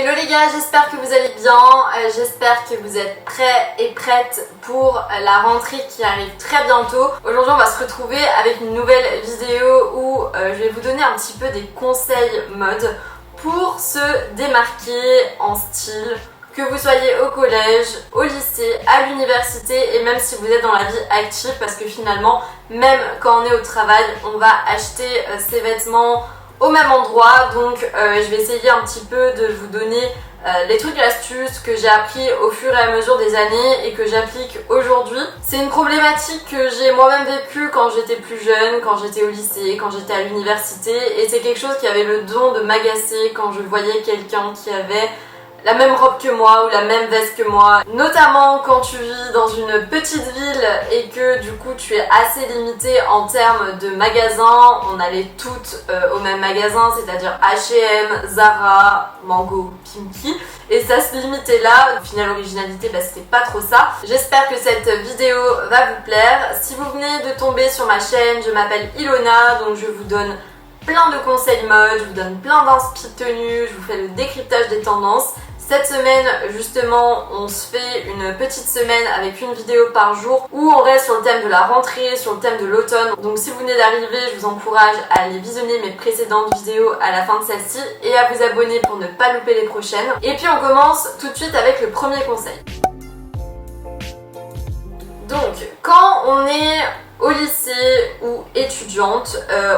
Hello les gars, j'espère que vous allez bien, j'espère que vous êtes prêts et prêtes pour la rentrée qui arrive très bientôt. Aujourd'hui on va se retrouver avec une nouvelle vidéo où je vais vous donner un petit peu des conseils mode pour se démarquer en style, que vous soyez au collège, au lycée, à l'université et même si vous êtes dans la vie active, parce que finalement même quand on est au travail on va acheter ses vêtements au même endroit. Donc je vais essayer un petit peu de vous donner les trucs et astuces que j'ai appris au fur et à mesure des années et que j'applique aujourd'hui. C'est une problématique que j'ai moi-même vécue quand j'étais plus jeune, quand j'étais au lycée, quand j'étais à l'université, et c'est quelque chose qui avait le don de m'agacer quand je voyais quelqu'un qui avait la même robe que moi ou la même veste que moi, notamment quand tu vis dans une petite ville et que du coup tu es assez limité en termes de magasins. On allait toutes au même magasin, c'est-à-dire H&M, Zara, Mango, Pimki, et ça se limitait là. Au final, l'originalité, c'était pas trop ça. J'espère que cette vidéo va vous plaire. Si vous venez de tomber sur ma chaîne, je m'appelle Ilona, donc je vous donne plein de conseils mode, je vous donne plein d'inspi tenues, je vous fais le décryptage des tendances. Cette semaine, justement, on se fait une petite semaine avec une vidéo par jour où on reste sur le thème de la rentrée, sur le thème de l'automne. Donc si vous venez d'arriver, je vous encourage à aller visionner mes précédentes vidéos à la fin de celle-ci et à vous abonner pour ne pas louper les prochaines. Et puis on commence tout de suite avec le premier conseil. Donc, quand on est au lycée ou étudiante,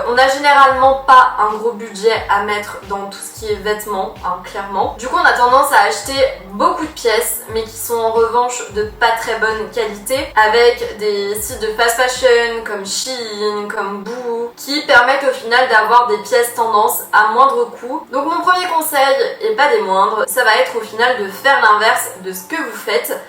on n'a généralement pas un gros budget à mettre dans tout ce qui est vêtements, clairement. Du coup, on a tendance à acheter beaucoup de pièces, mais qui sont en revanche de pas très bonne qualité, avec des sites de fast fashion comme Shein, comme Boo, qui permettent au final d'avoir des pièces tendance à moindre coût. Donc mon premier conseil, et pas des moindres, ça va être au final de faire l'inverse de ce que vous faites,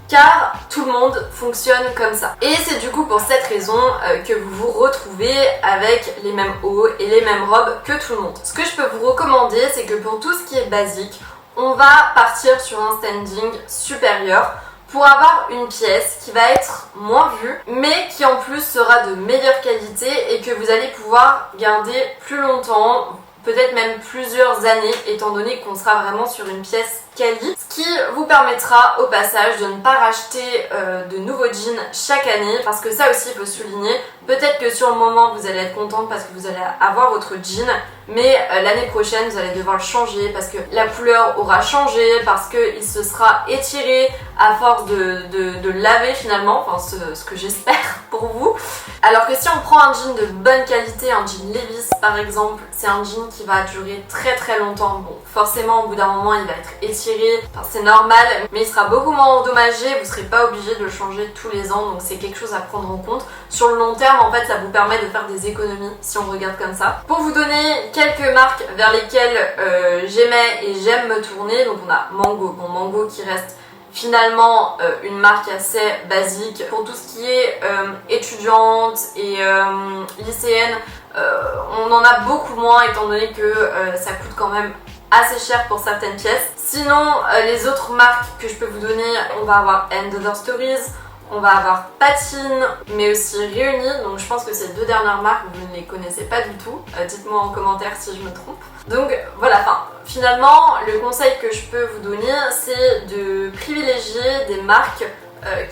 car tout le monde fonctionne comme ça. Et c'est du coup pour cette raison que vous vous retrouvez avec les mêmes hauts et les mêmes robes que tout le monde. Ce que je peux vous recommander, c'est que pour tout ce qui est basique, on va partir sur un standing supérieur pour avoir une pièce qui va être moins vue, mais qui en plus sera de meilleure qualité et que vous allez pouvoir garder plus longtemps, peut-être même plusieurs années, étant donné qu'on sera vraiment sur une pièce quali, ce qui vous permettra au passage de ne pas racheter de nouveaux jeans chaque année, parce que ça aussi il faut souligner, peut-être que sur le moment vous allez être contente parce que vous allez avoir votre jean, mais l'année prochaine vous allez devoir le changer parce que la couleur aura changé, parce qu'il se sera étiré à force de laver finalement, enfin ce que j'espère pour vous. Alors que si on prend un jean de bonne qualité, un jean Levi's par exemple, c'est un jean qui va durer très très longtemps. Bon, forcément au bout d'un moment il va être étiré, enfin, c'est normal, mais il sera beaucoup moins endommagé, vous ne serez pas obligé de le changer tous les ans, donc c'est quelque chose à prendre en compte. Sur le long terme, en fait, ça vous permet de faire des économies si on regarde comme ça. Pour vous donner quelques marques vers lesquelles j'aimais et j'aime me tourner, donc on a Mango, bon Mango qui reste finalement une marque assez basique. Pour tout ce qui est étudiante et lycéenne, on en a beaucoup moins étant donné que ça coûte quand même assez cher pour certaines pièces. Sinon, les autres marques que je peux vous donner, on va avoir End Other Stories, on va avoir Patine, mais aussi Réunis. Donc je pense que ces deux dernières marques, vous ne les connaissez pas du tout. Dites-moi en commentaire si je me trompe. Donc voilà, finalement, le conseil que je peux vous donner, c'est de privilégier des marques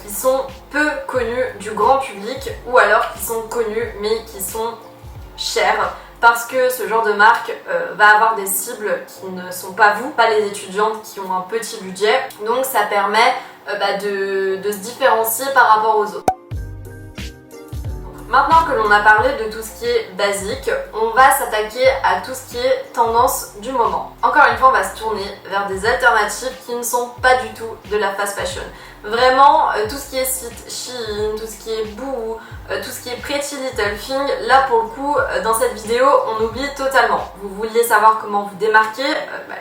qui sont peu connues du grand public, ou alors qui sont connues mais qui sont chères. Parce que ce genre de marque va avoir des cibles qui ne sont pas vous, pas les étudiantes qui ont un petit budget. Donc ça permet de se différencier par rapport aux autres. Maintenant que l'on a parlé de tout ce qui est basique, on va s'attaquer à tout ce qui est tendance du moment. Encore une fois, on va se tourner vers des alternatives qui ne sont pas du tout de la fast fashion. Vraiment, tout ce qui est site Shein, tout ce qui est Boo, tout ce qui est Pretty Little Thing, là pour le coup, dans cette vidéo, on oublie totalement. Vous vouliez savoir comment vous démarquer,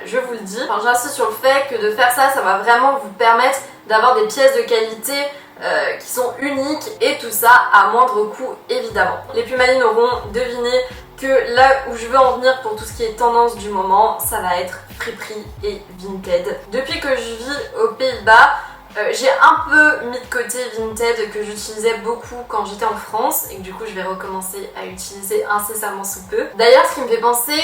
je vous le dis. Enfin, j'insiste sur le fait que de faire ça, ça va vraiment vous permettre d'avoir des pièces de qualité qui sont uniques, et tout ça à moindre coût évidemment. Les plus malines auront deviné que là où je veux en venir pour tout ce qui est tendance du moment, ça va être friperie et Vinted. Depuis que je vis aux Pays-Bas, J'ai un peu mis de côté Vinted que j'utilisais beaucoup quand j'étais en France et que du coup je vais recommencer à utiliser incessamment sous peu. D'ailleurs, ce qui me fait penser,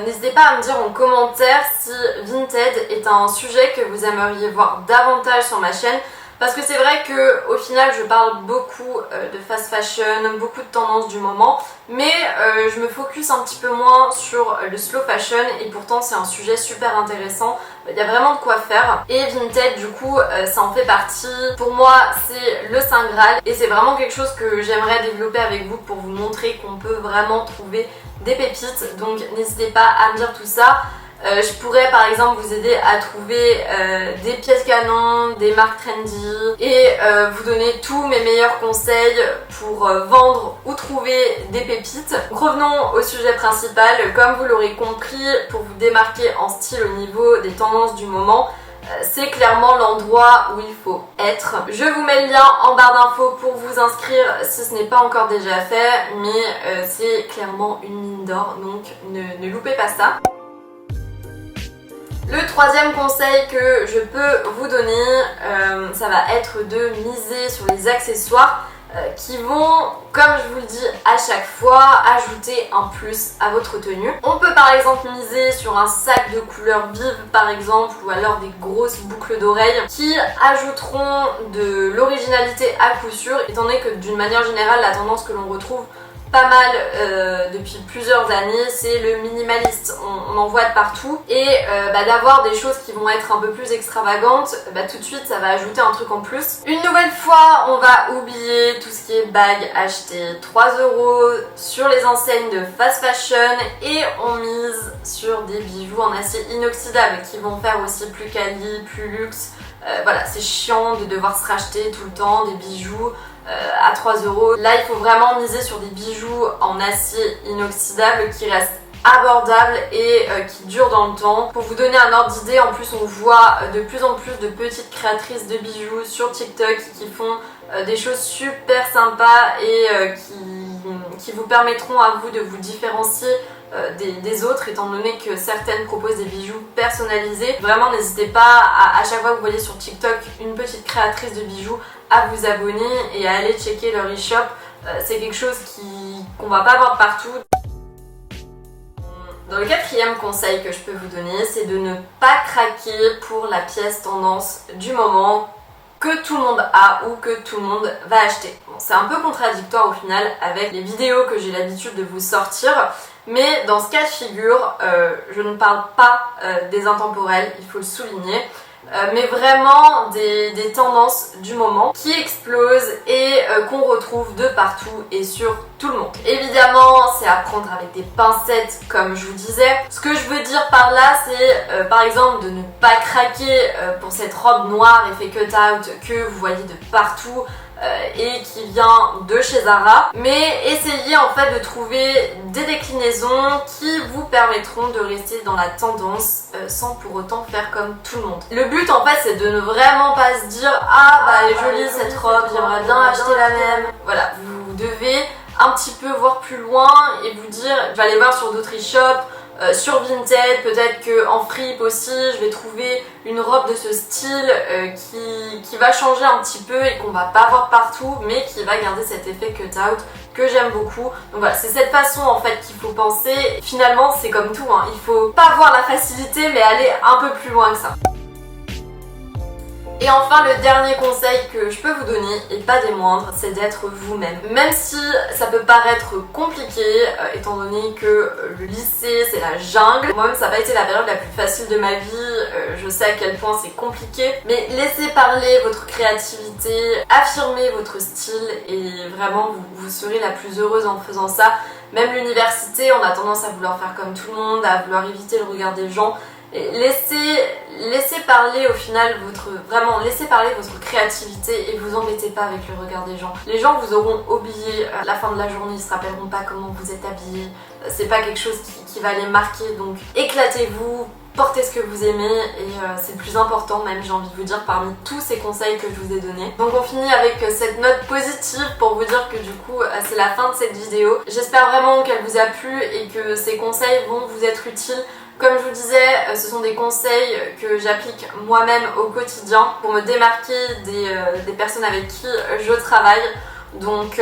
n'hésitez pas à me dire en commentaire si Vinted est un sujet que vous aimeriez voir davantage sur ma chaîne. Parce que c'est vrai que au final je parle beaucoup de fast fashion, beaucoup de tendances du moment, mais je me focus un petit peu moins sur le slow fashion et pourtant c'est un sujet super intéressant. Il y a vraiment de quoi faire et Vinted du coup ça en fait partie. Pour moi c'est le Saint Graal et c'est vraiment quelque chose que j'aimerais développer avec vous pour vous montrer qu'on peut vraiment trouver des pépites. Donc n'hésitez pas à me dire tout ça. Je pourrais par exemple vous aider à trouver des pièces canons, des marques trendy et vous donner tous mes meilleurs conseils pour vendre ou trouver des pépites. Donc, revenons au sujet principal. Comme vous l'aurez compris, pour vous démarquer en style au niveau des tendances du moment, c'est clairement l'endroit où il faut être. Je vous mets le lien en barre d'infos pour vous inscrire si ce n'est pas encore déjà fait, mais c'est clairement une mine d'or, donc ne loupez pas ça. Le troisième conseil que je peux vous donner, ça va être de miser sur les accessoires qui vont, comme je vous le dis à chaque fois, ajouter un plus à votre tenue. On peut par exemple miser sur un sac de couleur vive par exemple, ou alors des grosses boucles d'oreilles qui ajouteront de l'originalité à coup sûr, étant donné que d'une manière générale la tendance que l'on retrouve pas mal depuis plusieurs années, c'est le minimaliste. On en voit de partout et d'avoir des choses qui vont être un peu plus extravagantes, tout de suite ça va ajouter un truc en plus. Une nouvelle fois, on va oublier tout ce qui est bagues achetées 3 € sur les enseignes de fast fashion et on mise sur des bijoux en acier inoxydable qui vont faire aussi plus quali, plus luxe. Voilà, c'est chiant de devoir se racheter tout le temps des bijoux à 3 €. Là, il faut vraiment miser sur des bijoux en acier inoxydable qui restent abordables et qui durent dans le temps. Pour vous donner un ordre d'idée, en plus on voit de plus en plus de petites créatrices de bijoux sur TikTok qui font des choses super sympas et qui vous permettront à vous de vous différencier des autres, étant donné que certaines proposent des bijoux personnalisés. Vraiment n'hésitez pas à chaque fois que vous voyez sur TikTok une petite créatrice de bijoux à vous abonner et à aller checker leur e-shop. C'est quelque chose qu'on va pas voir partout. Dans le quatrième conseil que je peux vous donner, c'est de ne pas craquer pour la pièce tendance du moment que tout le monde a ou que tout le monde va acheter. Bon, c'est un peu contradictoire au final avec les vidéos que j'ai l'habitude de vous sortir, mais dans ce cas de figure, je ne parle pas des intemporels, il faut le souligner, mais vraiment des tendances du moment qui explosent et qu'on retrouve de partout et sur tout le monde. Évidemment, c'est à prendre avec des pincettes comme je vous disais. Ce que je veux dire par là, c'est par exemple de ne pas craquer pour cette robe noire effet cut-out que vous voyez de partout et qui vient de chez Zara, mais essayez en fait de trouver des déclinaisons qui vous permettront de rester dans la tendance sans pour autant faire comme tout le monde. Le but en fait c'est de ne vraiment pas se dire ah bah elle est jolie cette robe, j'aimerais bien acheter la même. Voilà, vous devez un petit peu voir plus loin et vous dire je vais aller voir sur d'autres e-shops, sur Vinted, peut-être qu'en fripe aussi je vais trouver une robe de ce style qui va changer un petit peu et qu'on va pas voir partout mais qui va garder cet effet cut-out que j'aime beaucoup. Donc voilà, c'est cette façon en fait qu'il faut penser. Finalement c'est comme tout, hein. Il faut pas voir la facilité mais aller un peu plus loin que ça. Et enfin, le dernier conseil que je peux vous donner, et pas des moindres, c'est d'être vous-même. Même si ça peut paraître compliqué, étant donné que le lycée c'est la jungle. Moi-même ça n'a pas été la période la plus facile de ma vie, je sais à quel point c'est compliqué. Mais laissez parler votre créativité, affirmez votre style et vraiment vous serez la plus heureuse en faisant ça. Même l'université, on a tendance à vouloir faire comme tout le monde, à vouloir éviter le regard des gens. Et laissez parler au final laissez parler votre créativité et vous embêtez pas avec le regard des gens. Les gens vous auront oublié à la fin de la journée, ils se rappelleront pas comment vous êtes habillé. C'est pas quelque chose qui va les marquer, donc éclatez-vous, portez ce que vous aimez et c'est le plus important même, j'ai envie de vous dire, parmi tous ces conseils que je vous ai donnés. Donc on finit avec cette note positive pour vous dire que du coup c'est la fin de cette vidéo. J'espère vraiment qu'elle vous a plu et que ces conseils vont vous être utiles Comme je vous disais, ce sont des conseils que j'applique moi-même au quotidien pour me démarquer des personnes avec qui je travaille. Donc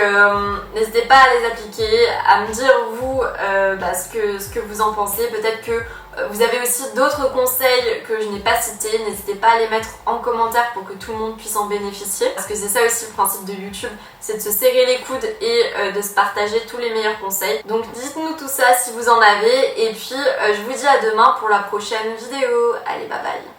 n'hésitez pas à les appliquer, à me dire vous ce que vous en pensez. Peut-être que vous avez aussi d'autres conseils que je n'ai pas cités. N'hésitez pas à les mettre en commentaire pour que tout le monde puisse en bénéficier. Parce que c'est ça aussi le principe de YouTube, c'est de se serrer les coudes et de se partager tous les meilleurs conseils. Donc dites-nous tout ça si vous en avez. Et puis je vous dis à demain pour la prochaine vidéo. Allez, bye bye.